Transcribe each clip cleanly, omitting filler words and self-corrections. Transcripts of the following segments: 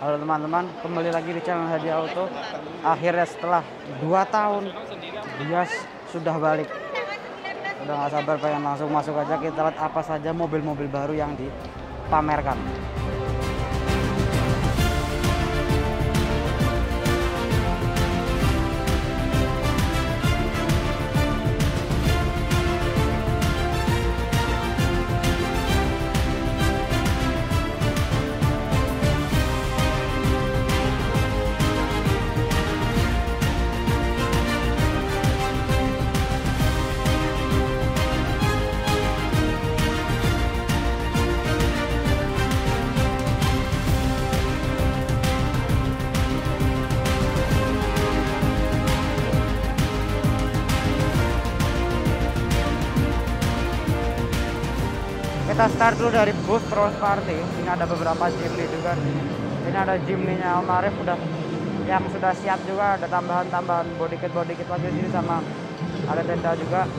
Halo teman-teman, kembali lagi di channel Hadi Auto. Akhirnya setelah 2 tahun dia sudah balik. Udah gak sabar pengen langsung masuk aja, kita lihat apa saja mobil-mobil baru yang dipamerkan. Kita start dulu dari booth Cross Party. Ini ada beberapa Jimny juga. Ini ada Jimny-nya Om Arif yang sudah siap juga. Ada tambahan body kit lagi di sini, sama ada tenda juga.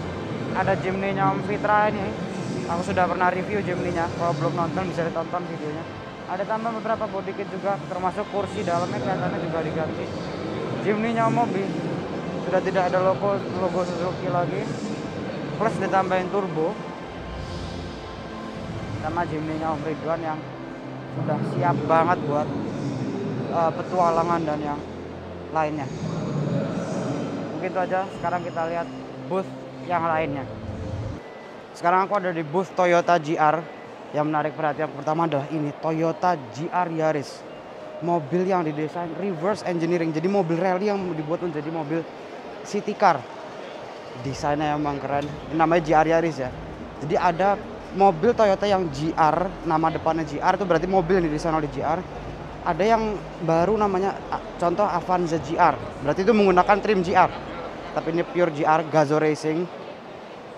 Ada Jimny-nya Om Fitra ini. Aku sudah pernah review Jimny-nya. Kalau belum nonton bisa ditonton videonya. Ada tambah beberapa body kit juga, termasuk kursi dalamnya kelihatannya juga diganti. Jimny-nya Om Mobi sudah tidak ada logo Suzuki lagi. Plus ditambahin turbo. Sama Jimny-nya Om Ridwan yang sudah siap banget buat petualangan dan yang lainnya. Mungkin itu aja. Sekarang kita lihat booth yang lainnya. Sekarang aku ada di booth Toyota GR. Yang menarik perhatian pertama adalah ini, Toyota GR Yaris. Mobil yang didesain reverse engineering. Jadi mobil rally yang dibuat menjadi mobil city car. Desainnya emang keren. Ini namanya GR Yaris ya. Jadi ada mobil Toyota yang GR, nama depannya GR itu berarti mobil yang didesain oleh GR. Ada yang baru namanya contoh Avanza GR, berarti itu menggunakan trim GR. Tapi ini pure GR, Gazoo Racing.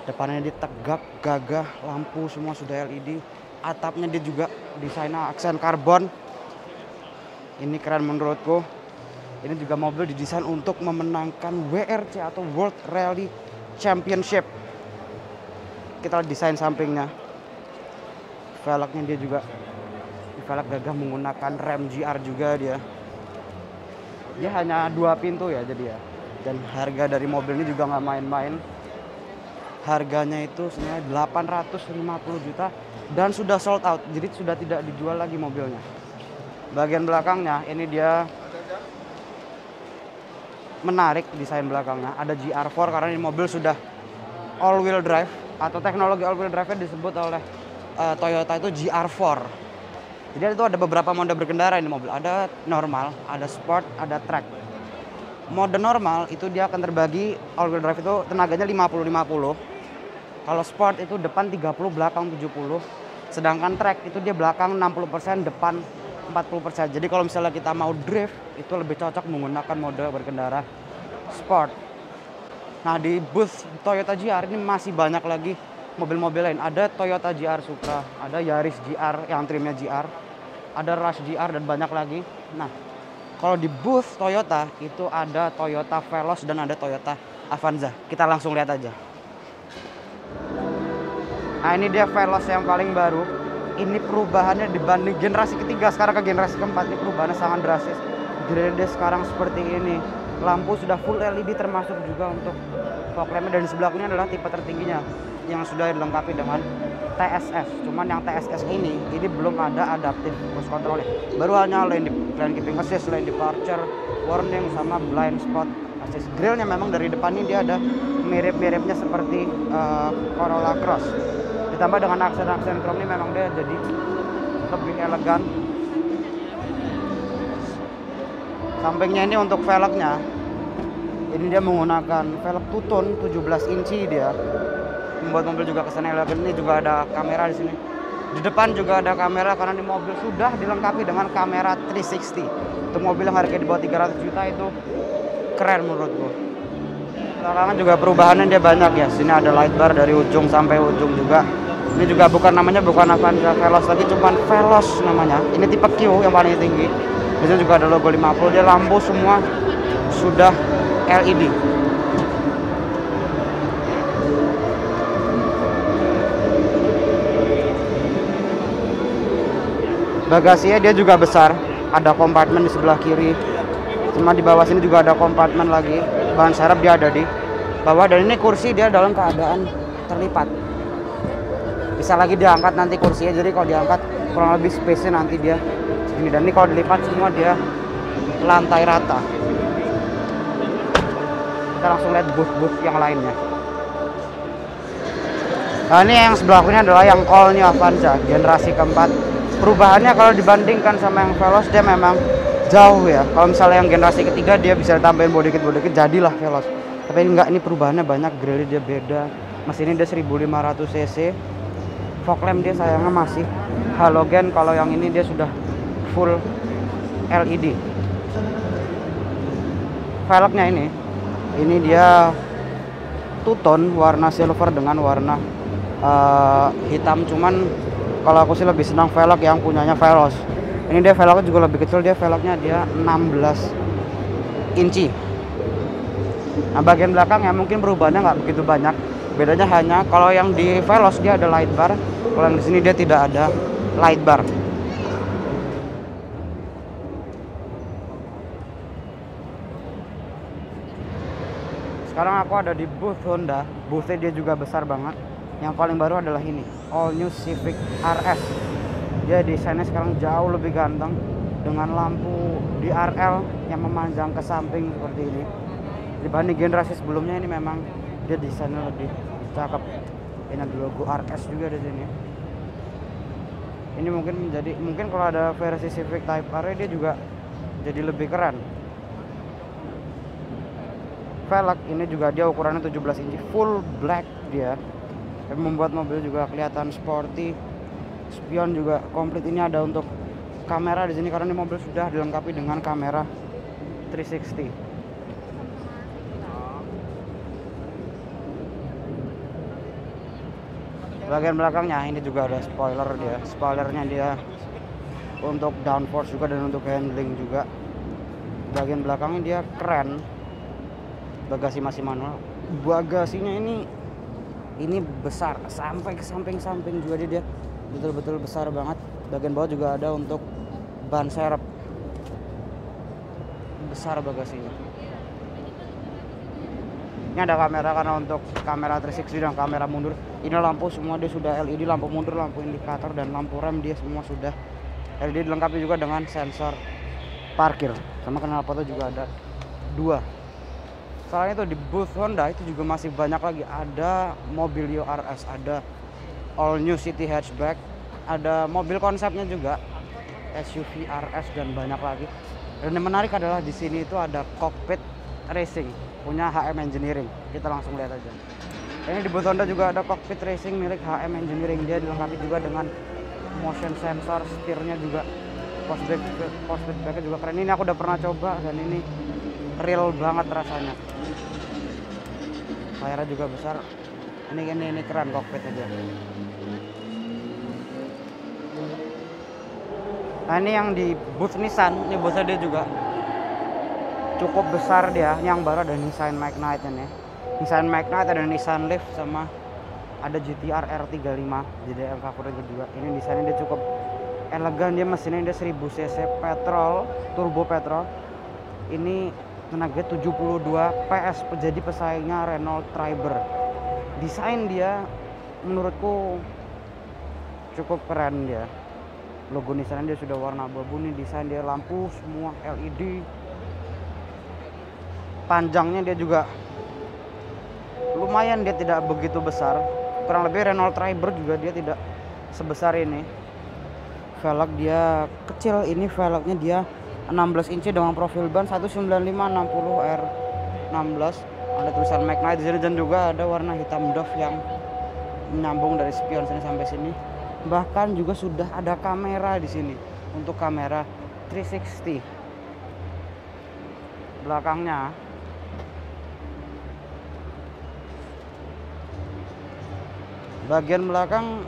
Depannya dia tegak, gagah, lampu semua sudah LED. Atapnya dia juga desainnya aksen karbon. Ini keren menurutku. Ini juga mobil didesain untuk memenangkan WRC atau World Rally Championship. Kita lihat desain sampingnya. Velgnya dia juga velg gagah menggunakan rem GR juga dia. Dia hanya 2 pintu ya jadi ya. Dan harga dari mobil ini juga nggak main-main. Harganya itu sebenarnya 850 juta dan sudah sold out. Jadi sudah tidak dijual lagi mobilnya. Bagian belakangnya ini dia menarik desain belakangnya. Ada GR4 karena ini mobil sudah all wheel drive atau teknologi all wheel drive-nya disebut oleh Toyota itu GR4. Jadi itu ada beberapa mode berkendara ini mobil. Ada normal, ada sport, ada track. Mode normal itu dia akan terbagi, all wheel drive itu tenaganya 50-50. Kalau sport itu depan 30, belakang 70. Sedangkan track itu dia belakang 60%, depan 40%. Jadi kalau misalnya kita mau drift, itu lebih cocok menggunakan mode berkendara sport. Nah di booth Toyota GR ini masih banyak lagi mobil-mobil lain. Ada Toyota GR Supra, ada Yaris GR yang trimnya GR, ada Rush GR dan banyak lagi. Nah, kalau di booth Toyota itu ada Toyota Veloz dan ada Toyota Avanza. Kita langsung lihat aja. Nah, ini dia Veloz yang paling baru. Ini perubahannya dibanding generasi ketiga sekarang ke generasi keempat, ini perubahannya sangat drastis. Grade sekarang seperti ini. Lampu sudah full LED termasuk juga untuk fog lamp, dan di sebelah ini adalah tipe tertingginya yang sudah dilengkapi dengan TSS. Cuman yang TSS ini belum ada adaptive cruise control. Baru hanya lane keeping assist, lane departure warning, sama blind spot assist. Grillnya memang dari depan ini dia ada mirip-miripnya seperti Corolla Cross. Ditambah dengan aksen-aksen chrome ini memang dia jadi lebih elegan. Sampingnya ini untuk velgnya. Ini dia menggunakan velg two-tone 17 inci dia. Membuat mobil juga kesannya elegan. Ini juga ada kamera di sini. Di depan juga ada kamera karena di mobil sudah dilengkapi dengan kamera 360. Untuk mobil yang harganya di bawah 300 juta itu keren menurutku. Belakangan juga perubahannya dia banyak ya. Sini ada light bar dari ujung sampai ujung juga. Ini juga namanya bukan Avanza Veloz lagi, cuman Veloz namanya. Ini tipe Q yang paling tinggi. Di sini juga ada logo 50. Dia lampu semua sudah LED. Bagasinya dia juga besar. ada kompartemen di sebelah kiri, cuma di bawah sini juga ada kompartemen lagi. Ban serep dia ada di bawah, dan ini kursi dia dalam keadaan terlipat, bisa lagi diangkat nanti kursinya. Jadi kalau diangkat kurang lebih space-nya nanti dia segini, dan ini kalau dilipat semua dia lantai rata. Kita langsung lihat booth-booth yang lainnya. Nah, ini yang sebelah ini adalah yang all new Avanza generasi keempat. Perubahannya kalau dibandingkan sama yang Veloz dia memang jauh ya. Kalau misalnya yang generasi ketiga dia bisa tambahin body kit jadilah Veloz. Tapi ini enggak, ini perubahannya banyak. Grillnya dia beda. Mesinnya dia 1500 cc. Fog lamp dia sayangnya masih halogen. Kalau yang ini dia sudah full LED. Velgnya ini dia two-tone warna silver dengan warna hitam. Cuman kalau aku sih lebih senang velg yang punyanya Veloz. Ini dia velgnya juga lebih kecil, dia velgnya dia 16 inci. Nah, bagian belakang ya mungkin perubahannya nggak begitu banyak. Bedanya hanya kalau yang di Veloz dia ada light bar, kalau yang di sini dia tidak ada light bar. Sekarang aku ada di booth Honda. Boothnya dia juga besar banget. Yang paling baru adalah ini, all new Civic RS. Dia desainnya sekarang jauh lebih ganteng dengan lampu DRL yang memanjang ke samping seperti ini. Dibanding generasi sebelumnya, ini memang dia desainnya lebih cakep. Ini ada logo RS juga di sini. Ini mungkin kalau ada versi Civic Type R dia juga jadi lebih keren. Velg ini juga dia ukurannya 17 inci, full black dia. Yang membuat mobil juga kelihatan sporty. Spion juga komplit. Ini ada untuk kamera di sini karena ini mobil sudah dilengkapi dengan kamera 360. Bagian belakangnya ini juga ada spoiler dia. Spoilernya dia untuk downforce juga dan untuk handling juga. Bagian belakangnya dia keren. Bagasi masih manual. Bagasinya ini besar sampai ke samping-samping juga dia betul-betul besar banget. Bagian bawah juga ada untuk ban serep. Besar bagasinya. Ini ada kamera karena untuk kamera 360 dan kamera mundur. Ini lampu semua dia sudah LED, lampu mundur, lampu indikator dan lampu rem dia semua sudah LED, dilengkapi juga dengan sensor parkir. Sama knalpotnya juga ada 2. Soalnya itu di booth Honda itu juga masih banyak lagi. Ada Mobilio RS, ada all new City hatchback, ada mobil konsepnya juga, SUV RS dan banyak lagi. Dan yang menarik adalah di sini itu ada cockpit racing punya HM Engineering. Kita langsung lihat aja. Ini di booth Honda juga ada cockpit racing milik HM Engineering. Dia dilengkapi juga dengan motion sensor, setirnya juga, post backnya juga keren. Ini aku udah pernah coba dan ini real banget rasanya. Layarnya juga besar. Ini keren cockpitnya dia. Nah, ini yang di booth Nissan. Ini boothnya dia juga cukup besar dia. Yang baru ada Nissan Magnite ini. Nissan Magnite, ada Nissan Leaf, sama ada GTR R35. Jadi yang favoritnya juga. Ini desainnya dia cukup elegan. Dia mesinnya dia 1000 cc petrol, turbo petrol. Ini tenaga 72 PS, jadi pesaingnya Renault Triber. Desain dia menurutku cukup keren dia. Logo Nissan dia sudah warna abu-abu. Nih desain dia, lampu semua LED. Panjangnya dia juga lumayan, dia tidak begitu besar. Kurang lebih Renault Triber juga dia tidak sebesar ini. Velg dia kecil, ini velgnya dia 16 inci dengan profil ban 195/60R16. Ada tulisan Magnite di sini dan juga ada warna hitam doff yang menyambung dari spion sini sampai sini. Bahkan juga sudah ada kamera di sini untuk kamera 360. Belakangnya bagian belakang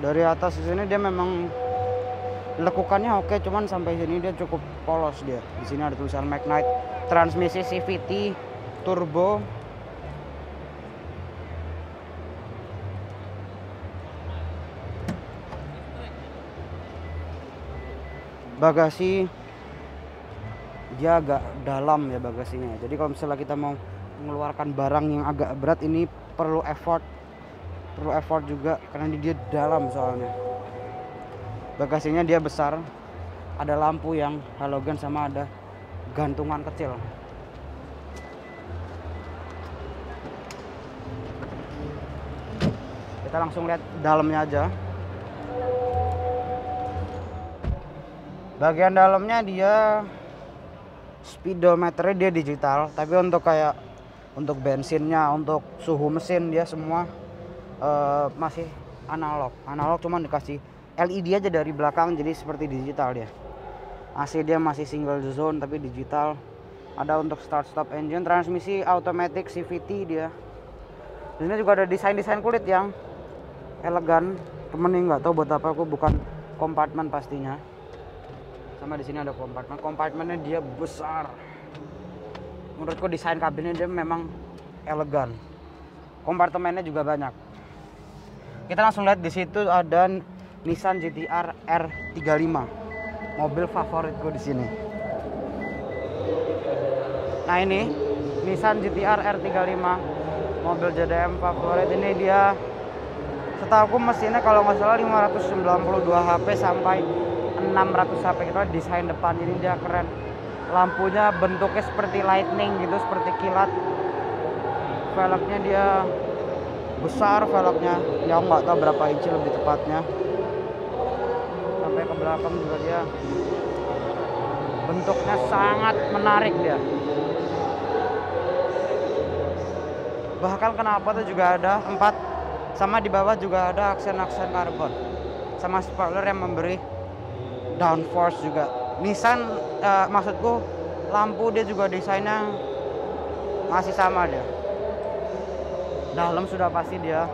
dari atas di sini dia memang lekukannya oke, cuman sampai sini dia cukup polos dia. Di sini ada tulisan Magnite, transmisi CVT turbo. Bagasi dia agak dalam ya bagasinya. Jadi kalau misalnya kita mau mengeluarkan barang yang agak berat ini perlu effort juga karena dia dalam soalnya. Bagasinya dia besar, ada lampu yang halogen sama ada gantungan kecil. Kita langsung lihat dalamnya aja. Bagian dalamnya dia speedometernya dia digital, tapi untuk kayak untuk bensinnya, untuk suhu mesin dia semua masih analog. Cuman dikasih LED aja dari belakang jadi seperti digital dia. AC dia masih single zone tapi digital. Ada untuk start stop engine, transmisi automatic CVT dia. Di sini juga ada desain kulit yang elegan. Temen ini nggak tahu buat apa, aku bukan kompartemen pastinya. Sama di sini ada kompartemennya dia besar. Menurutku desain kabinnya dia memang elegan. Kompartemennya juga banyak. Kita langsung lihat di situ ada Nissan GT-R R35, mobil favoritku di sini. Nah ini Nissan GT-R R35, mobil JDM favorit. Ini dia, setahu aku mesinnya kalau nggak salah 592 HP sampai 600 HP gitu. Desain depan ini dia keren. Lampunya bentuknya seperti lightning gitu, seperti kilat. Velgnya dia besar, velgnya ya nggak tahu berapa inci lebih tepatnya. Sampai ke belakang juga dia bentuknya sangat menarik dia. Bahkan kenapa tuh juga ada 4, sama di bawah juga ada aksen-aksen karbon, sama spoiler yang memberi downforce juga. Nissan maksudku lampu dia juga desainnya masih sama dia. Dalam sudah pasti dia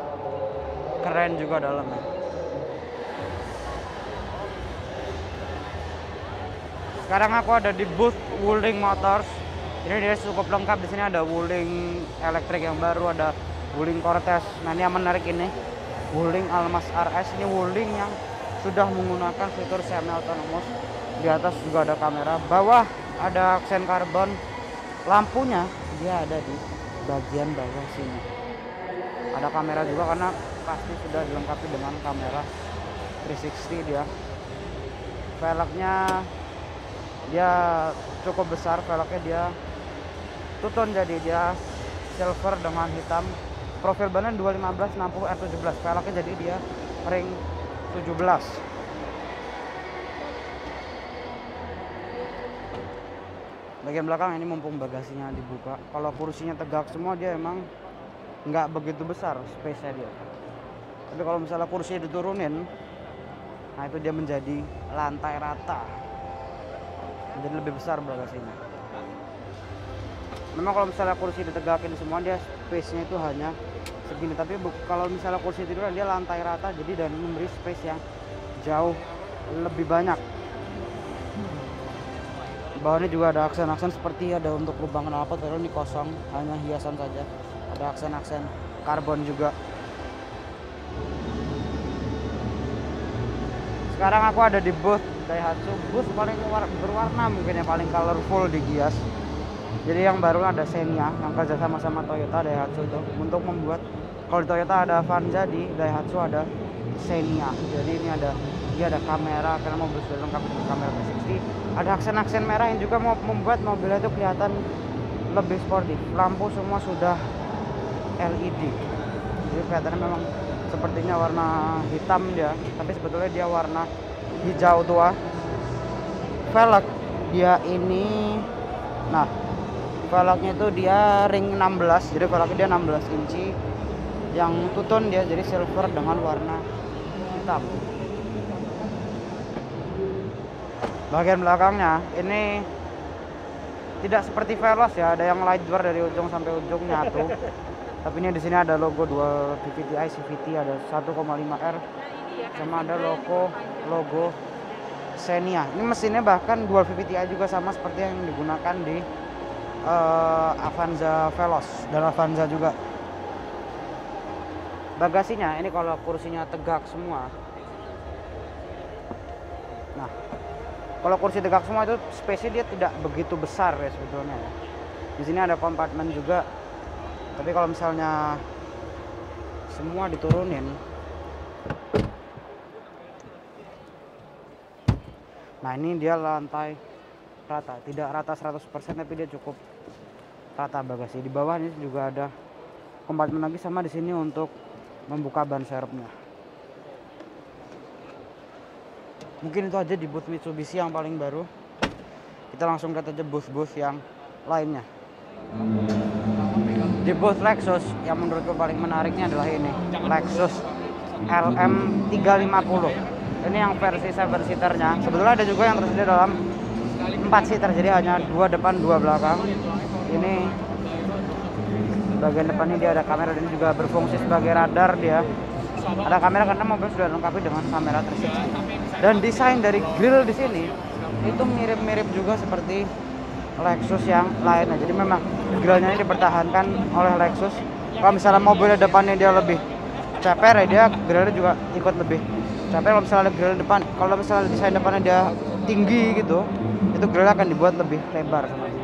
keren juga dalamnya. Sekarang aku ada di booth Wuling Motors. Ini dia cukup lengkap. Di sini ada Wuling elektrik yang baru, ada Wuling Cortez. Nah ini yang menarik ini Wuling Almas RS. Ini Wuling yang sudah menggunakan fitur semi autonomous. Di atas juga ada kamera, bawah ada aksen karbon. Lampunya dia ada di bagian bawah sini. Ada kamera juga karena pasti sudah dilengkapi dengan kamera 360 dia. Velgnya dia cukup besar, velgnya dia two-tone jadi dia silver dengan hitam. Profil bannya 215 60 R17. Velgnya jadi dia ring 17. Bagian belakang ini mumpung bagasinya dibuka. Kalau kursinya tegak semua dia emang nggak begitu besar space-nya dia. Tapi kalau misalnya kursi diturunin, nah itu dia menjadi lantai rata, jadi lebih besar bagasinya. Memang kalau misalnya kursi ditegakin semua dia space-nya itu hanya segini. Tapi kalau misalnya kursi tiduran dia lantai rata, jadi dan memberi space yang jauh lebih banyak. Bawahnya juga ada aksen-aksen seperti ada untuk lubang knalpot, padahal ini kosong, hanya hiasan saja. Ada aksen-aksen karbon juga. Sekarang aku ada di booth Daihatsu. Booth paling berwarna mungkin ya, paling colorful di Gias. Jadi yang baru ada Xenia yang kerja sama Toyota Daihatsu itu untuk membuat, kalau di Toyota ada Avanza, di Daihatsu ada Xenia. Jadi ini dia ada kamera karena mobil sudah lengkap dengan kamera 360. Ada aksen-aksen merah yang juga mau membuat mobilnya itu kelihatan lebih sportif. Lampu semua sudah LED. Jadi kelihatannya memang sepertinya warna hitam dia, tapi sebetulnya dia warna hijau tua. Velg dia ini, nah velgnya itu dia ring 16, jadi velgnya dia 16 inci. Yang two-tone dia jadi silver dengan warna hitam. Bagian belakangnya ini tidak seperti Veloz ya, ada yang light bar dari ujung sampai ujung nyatu. Tapi ini di sini ada logo 2 VVT-i CVT, ada 1,5R, sama ada logo Xenia. Ini mesinnya bahkan dual VVT-i juga, sama seperti yang digunakan di Avanza Veloz dan Avanza juga. Bagasinya ini kalau kursinya tegak semua. Nah, Kalau kursi tegak semua itu space dia tidak begitu besar ya sebetulnya ya. Di sini ada kompartemen juga, tapi kalau misalnya semua diturunin, nah ini dia lantai rata, tidak rata 100% tapi dia cukup rata bagasi. Di bawah ini juga ada kompartemen lagi sama di sini untuk membuka ban serepnya. Mungkin itu aja di booth Mitsubishi yang paling baru. Kita langsung lihat aja booth-booth yang lainnya. Di booth Lexus yang menurutku paling menariknya adalah ini, Lexus LM350. Ini yang versi 7-seaternya. Sebetulnya ada juga yang tersedia dalam 4-seater, jadi hanya 2 depan 2 belakang. Ini bagian depannya dia ada kamera dan juga berfungsi sebagai radar dia. Ada kamera karena mobil sudah dilengkapi dengan kamera 360. Dan desain dari grill di sini itu mirip-mirip juga seperti Lexus yang lainnya. Jadi memang grillnya ini dipertahankan oleh Lexus. Kalau misalnya mobilnya depannya dia lebih ceper ya, dia grillnya juga ikut lebih ceper. Kalau misalnya grill depan, kalau misalnya desain depannya dia tinggi gitu, itu grillnya akan dibuat lebih lebar sama ini.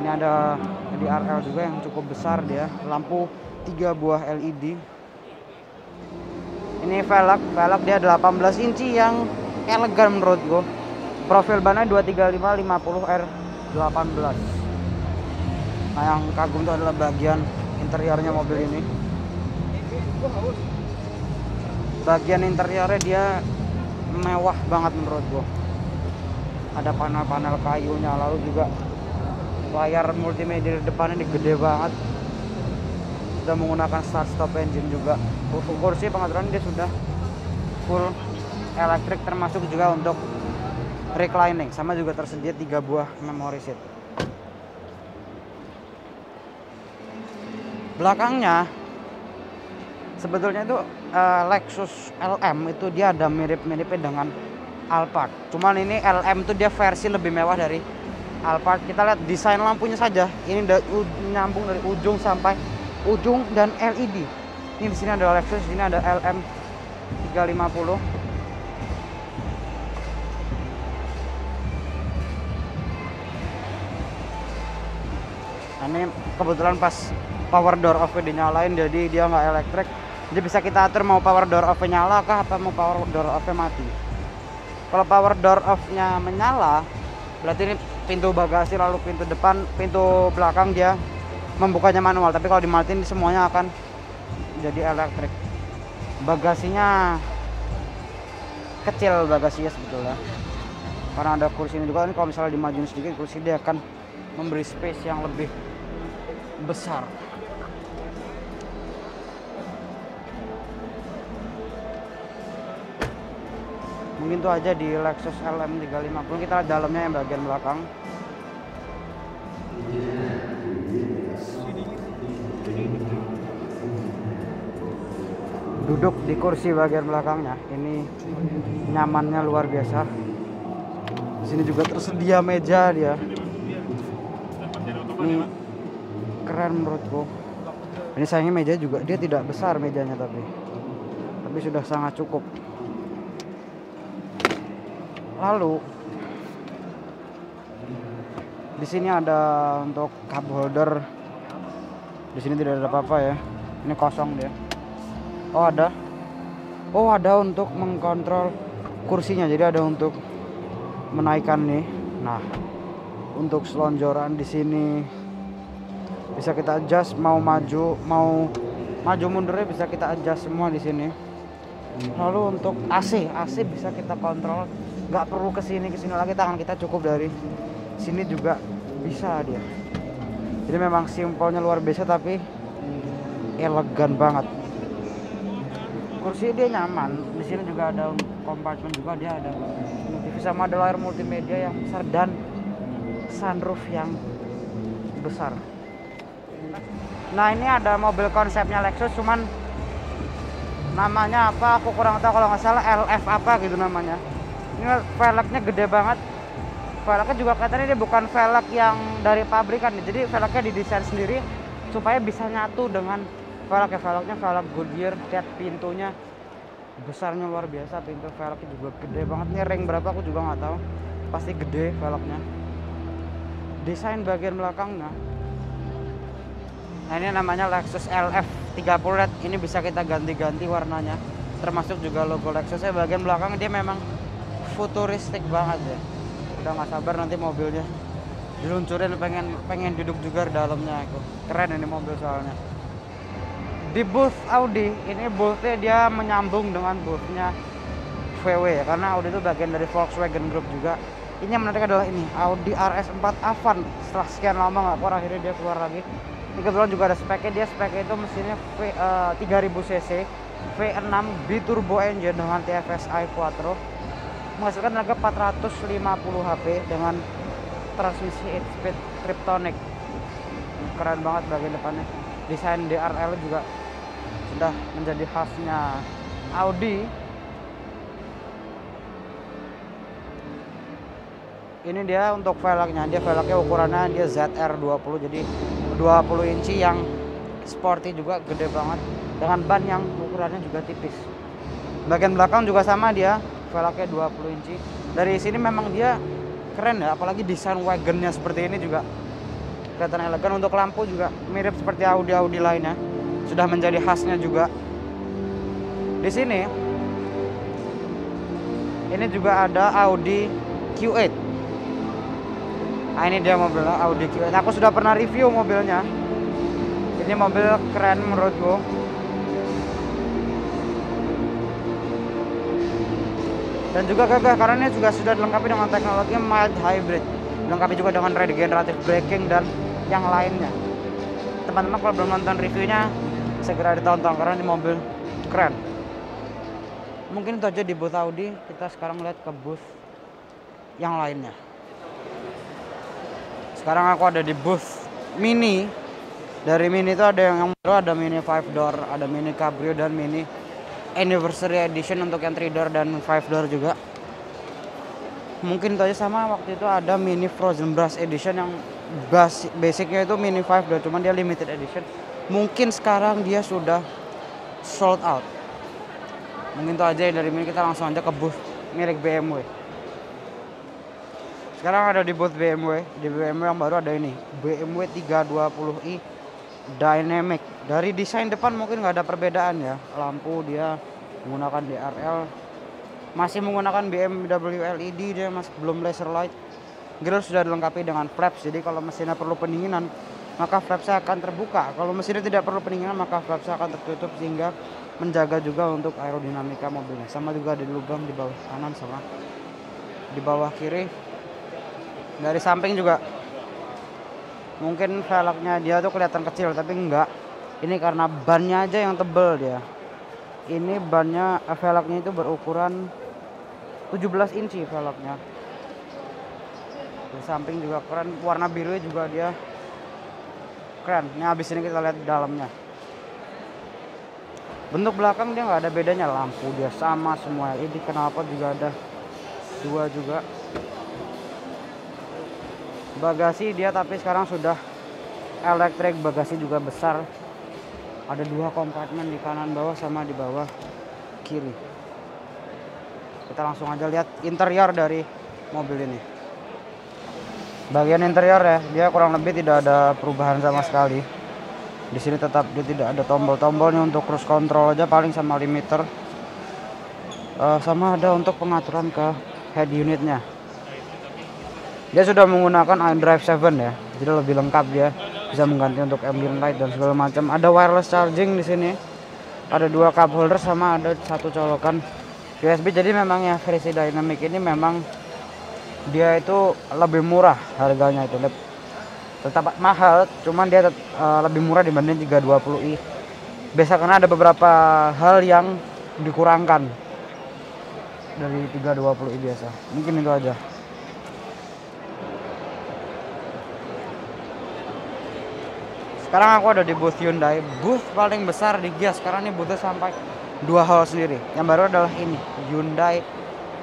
Ini ada DRL juga yang cukup besar dia, lampu 3 buah LED. Ini velg dia 18 inci yang elegan menurut gue. Profil bannya 235/50R18. Nah yang kagum itu adalah bagian interiornya mobil ini. Bagian interiornya dia mewah banget menurut gue. Ada panel-panel kayunya, lalu juga layar multimedia di depannya ini gede banget. Sudah menggunakan start stop engine juga. Kursi pengaturan dia sudah full elektrik, termasuk juga untuk reclining, sama juga tersedia 3 buah memory seat. Belakangnya sebetulnya itu Lexus LM itu dia ada mirip-miripnya dengan Alphard. Cuman ini LM itu dia versi lebih mewah dari Alphard. Kita lihat desain lampunya saja. Ini nyambung dari ujung sampai ujung dan LED. Ini di sini ada Lexus, di sini ada LM350. Nah, ini kebetulan pas power door off dinyalain, jadi dia nggak elektrik. Jadi bisa kita atur mau power door off nyala kah apa mau power door off mati. Kalau power door off-nya menyala, berarti ini pintu bagasi lalu pintu depan, pintu belakang dia membukanya manual. Tapi kalau dimatiin semuanya akan jadi elektrik. Bagasinya kecil bagasinya sebetulnya, karena ada kursi ini juga. Ini kalau misalnya dimajuin sedikit kursi dia akan memberi space yang lebih besar. Mungkin itu aja di Lexus LM350. Kita lihat dalamnya yang bagian belakang. Duduk di kursi bagian belakangnya ini nyamannya luar biasa. Di sini juga tersedia meja dia. Ini keren menurutku. Ini sayangnya meja juga dia tidak besar mejanya, tapi sudah sangat cukup. Lalu di sini ada untuk cup holder. Di sini tidak ada apa-apa ya. Ini kosong dia. Oh ada untuk mengkontrol kursinya. Jadi ada untuk menaikkan nih. Nah, untuk selonjoran di sini bisa kita adjust, mau maju mundurnya bisa kita adjust semua di sini. Lalu untuk AC bisa kita kontrol. Nggak perlu kesini lagi, tangan kita cukup dari sini juga bisa dia. Jadi memang simpelnya luar biasa tapi elegan banget. Kursi dia nyaman. Di sini juga ada kompartemen juga, dia ada TV sama ada layar multimedia yang besar dan sunroof yang besar. Nah ini ada mobil konsepnya Lexus, cuman namanya apa aku kurang tahu, kalau nggak salah LF apa gitu namanya. Ini velgnya gede banget. Velgnya juga katanya dia bukan velg yang dari pabrikan, jadi velgnya didesain sendiri supaya bisa nyatu dengan velgnya velg Goodyear. Lihat pintunya besarnya luar biasa, pintu velgnya juga gede banget. Ini ring berapa aku juga nggak tahu. pasti gede velgnya. Desain bagian belakangnya, nah ini namanya Lexus LF 30 LED. Ini bisa kita ganti-ganti warnanya, termasuk juga logo Lexusnya. Bagian belakang dia memang futuristik banget ya. Udah nggak sabar nanti mobilnya diluncurin, pengen duduk juga di dalamnya. Itu keren ini mobil soalnya. Di booth Audi ini, boothnya dia menyambung dengan boothnya VW ya, karena Audi itu bagian dari Volkswagen Group juga. Ini yang menarik adalah ini Audi RS4 Avant. Setelah sekian lama nggak keluar, akhirnya dia keluar lagi. Ini kebetulan juga ada speknya. Dia speknya itu mesinnya 3000 cc V6 biturbo engine dengan TFSI Quattro, menghasilkan tenaga 450 HP dengan transmisi 8-speed Triptonic. Keren banget bagian depannya. Desain DRL juga sudah menjadi khasnya Audi. Ini dia untuk velgnya. Dia velgnya ukurannya dia ZR20, jadi 20 inci yang sporty juga, gede banget, dengan ban yang ukurannya juga tipis. Bagian belakang juga sama, dia velgnya 20 inci. Dari sini memang dia keren ya, apalagi desain wagonnya seperti ini juga kelihatan elegan. Untuk lampu juga mirip seperti Audi lainnya, sudah menjadi khasnya juga. Di sini ini juga ada Audi Q8. Nah ini dia mobilnya Audi Q8. Aku sudah pernah review mobilnya. Ini mobil keren menurutku. Dan juga gagah karena ini juga sudah dilengkapi dengan teknologi mild hybrid. Dilengkapi juga dengan regenerative braking dan yang lainnya. Teman-teman kalau belum nonton reviewnya, segera ditonton karena ini mobil keren. Mungkin itu aja di booth Audi. Kita sekarang lihat ke booth yang lainnya. Sekarang aku ada di booth Mini. Dari Mini itu ada yang baru, ada Mini 5 door, ada Mini Cabrio dan Mini Anniversary Edition untuk yang 3 door dan 5 door juga. Mungkin itu aja. Sama waktu itu ada Mini Frozen Brush Edition yang basicnya itu Mini 5 door, cuman dia limited edition. Mungkin sekarang dia sudah sold out. Mungkin itu aja dari Mini. Kita langsung aja ke booth milik BMW. Sekarang ada di booth BMW. Di BMW yang baru ada ini BMW 320i Dynamic. Dari desain depan mungkin nggak ada perbedaan ya. Lampu dia menggunakan DRL, masih menggunakan BMW LED, dia masih belum laser light. Grill sudah dilengkapi dengan flaps, jadi kalau mesinnya perlu pendinginan maka flapsnya akan terbuka. Kalau mesinnya tidak perlu pendinginan maka flapsnya akan tertutup, sehingga menjaga juga untuk aerodinamika mobilnya. Sama juga ada lubang di bawah kanan sama di bawah kiri. Dari samping juga mungkin velgnya dia tuh kelihatan kecil, tapi enggak. Ini karena bannya aja yang tebel dia. Ini bannya, velgnya itu berukuran 17 inci velgnya. Di samping juga keren, warna biru juga dia keren. Ini habis ini kita lihat di dalamnya. Bentuk belakang dia nggak ada bedanya, lampu dia sama semua. Ini knalpot juga ada dua juga. Bagasi dia tapi sekarang sudah elektrik, bagasi juga besar. Ada dua kompartemen di kanan bawah sama di bawah kiri. Kita langsung aja lihat interior dari mobil ini. Bagian interior ya, dia kurang lebih tidak ada perubahan sama sekali. Di sini tetap dia tidak ada tombol-tombolnya. Untuk cruise control aja paling sama limiter. Sama ada untuk pengaturan ke head unitnya. Dia sudah menggunakan iDrive 7 ya, jadi lebih lengkap. Dia bisa mengganti untuk ambient light dan segala macam. Ada wireless charging di sini, ada dua cup holder sama ada satu colokan USB. Jadi memang ya versi Dynamic ini memang dia itu lebih murah harganya, itu tetap mahal, cuman dia lebih murah dibanding 320i. Biasa karena ada beberapa hal yang dikurangkan dari 320i biasa. Mungkin itu aja. Sekarang aku ada di booth Hyundai, booth paling besar di Gias. Sekarang ini boothnya sampai 2 hall sendiri. Yang baru adalah ini Hyundai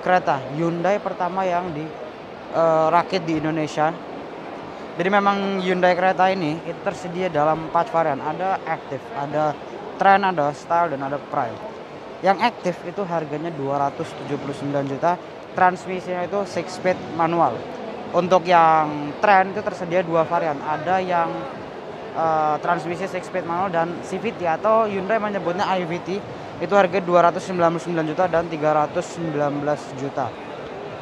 Creta, Hyundai pertama yang dirakit di Indonesia. Jadi memang Hyundai Creta ini itu tersedia dalam 4 varian. Ada Active, ada Trend, ada Style, dan ada Prime. Yang aktif itu harganya 279 juta. Transmisinya itu 6 speed manual. Untuk yang trend itu tersedia dua varian. Ada yang transmisi 6 speed manual dan CVT atau Hyundai menyebutnya iVT. Itu harga 299 juta dan 319 juta.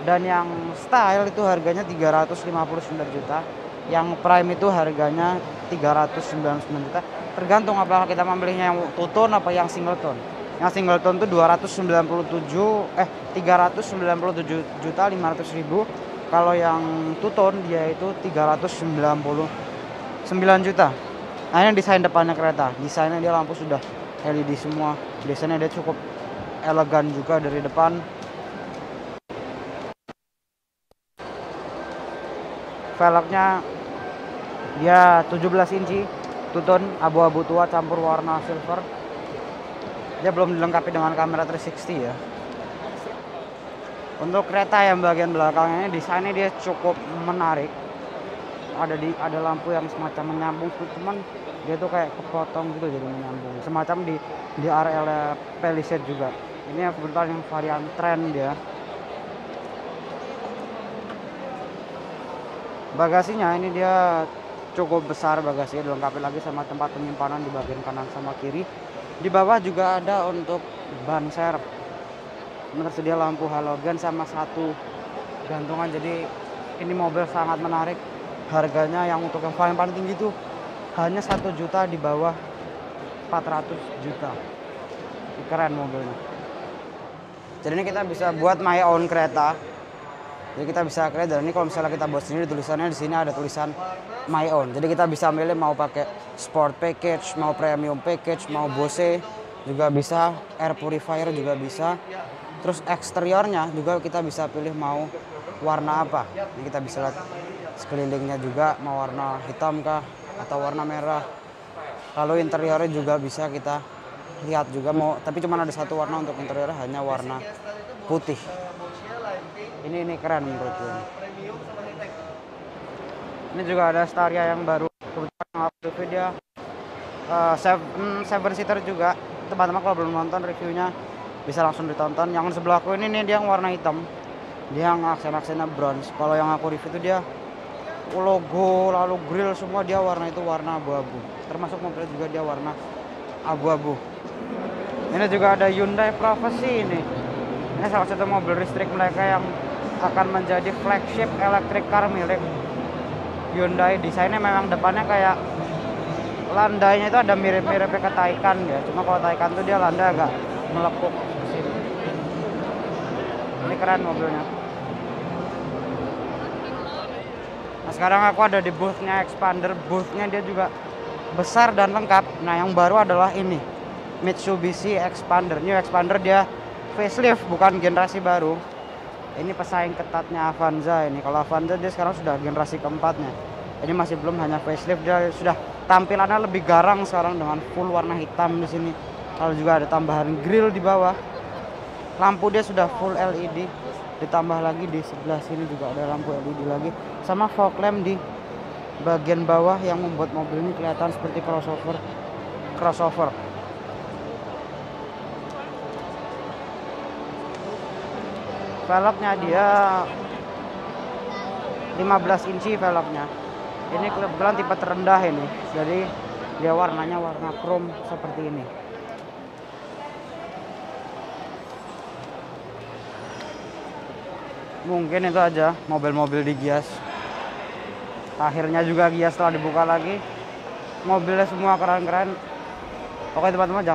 Dan yang style itu harganya 359 juta. Yang prime itu harganya 399 juta. Tergantung apakah kita membelinya yang two tone apa yang single tone. Yang single tone itu 397 juta 500 ribu. Kalau yang two tone dia itu 399 juta. Nah, ini desain depannya kereta. Desainnya dia lampu sudah LED semua. Desainnya dia cukup elegan juga dari depan. Velgnya dia 17 inci, two tone, abu-abu tua campur warna silver. Dia belum dilengkapi dengan kamera 360 ya. Untuk kereta yang bagian belakangnya desainnya dia cukup menarik. Ada lampu yang semacam menyambung, cuman dia tuh kayak kepotong gitu jadi menyambung. Semacam di area Palisade juga. Ini kebetulan yang varian trend dia. Bagasinya ini dia cukup besar, bagasinya dilengkapi lagi sama tempat penyimpanan di bagian kanan sama kiri. Di bawah juga ada untuk ban serep. Tersedia lampu halogen sama satu gantungan. Jadi ini mobil sangat menarik. Harganya yang untuk yang paling tinggi itu hanya 1 juta di bawah 400 juta. Ini keren mobilnya. Jadi ini kita bisa buat my own kereta. Jadi kita bisa create, dan ini kalau misalnya kita buat sendiri tulisannya di sini ada tulisan my own. Jadi kita bisa milih mau pakai sport package, mau premium package, mau Bose juga bisa, air purifier juga bisa. Terus eksteriornya juga kita bisa pilih mau warna apa. Ini kita bisa lihat sekelilingnya juga mau warna hitam kah atau warna merah. Lalu interiornya juga bisa kita lihat juga mau, tapi cuma ada satu warna untuk interiornya, hanya warna putih. Ini keren menurut gue. Ini juga ada Staria yang baru. Kebetulan review dia 7 seater juga. Teman-teman kalau belum nonton reviewnya bisa langsung ditonton. Yang sebelahku ini nih dia yang warna hitam. Dia yang aksen-aksennya bronze. Kalau yang aku review itu dia logo lalu grill semua dia warna itu warna abu-abu. Termasuk mobil juga dia warna abu-abu. Ini juga ada Hyundai Prophecy ini. Ini salah satu mobil listrik mereka yang akan menjadi flagship electric car milik Hyundai. Desainnya memang depannya kayak landainya itu ada mirip-miripnya ke Taycan ya. Cuma kalau Taycan tuh dia landai agak melekuk ke sini. Ini keren mobilnya. Nah, sekarang aku ada di boothnya Xpander. Boothnya dia juga besar dan lengkap. Nah, yang baru adalah ini Mitsubishi Xpander. New Xpander dia facelift, bukan generasi baru. Ini pesaing ketatnya Avanza ini. Kalau Avanza dia sekarang sudah generasi keempatnya. Ini masih belum, hanya facelift. Dia sudah tampilannya lebih garang sekarang dengan full warna hitam di sini. Lalu juga ada tambahan grill di bawah. Lampu dia sudah full LED. Ditambah lagi di sebelah sini juga ada lampu LED lagi. Sama fog lamp di bagian bawah yang membuat mobil ini kelihatan seperti crossover. Velgnya dia 15 inci velgnya. Ini kebetulan tipe terendah ini. Jadi dia warnanya warna chrome seperti ini. Mungkin itu aja mobil-mobil di Gias. Akhirnya juga Gias setelah dibuka lagi. Mobilnya semua keren-keren. Oke teman-teman,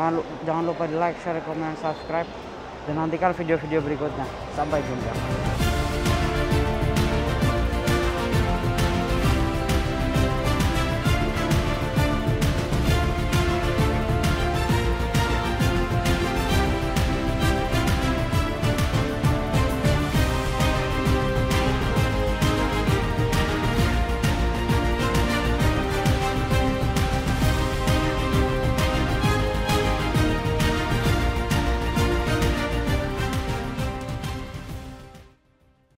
jangan lupa di like, share, komen, subscribe. Dan nantikan video-video berikutnya. Sampai jumpa.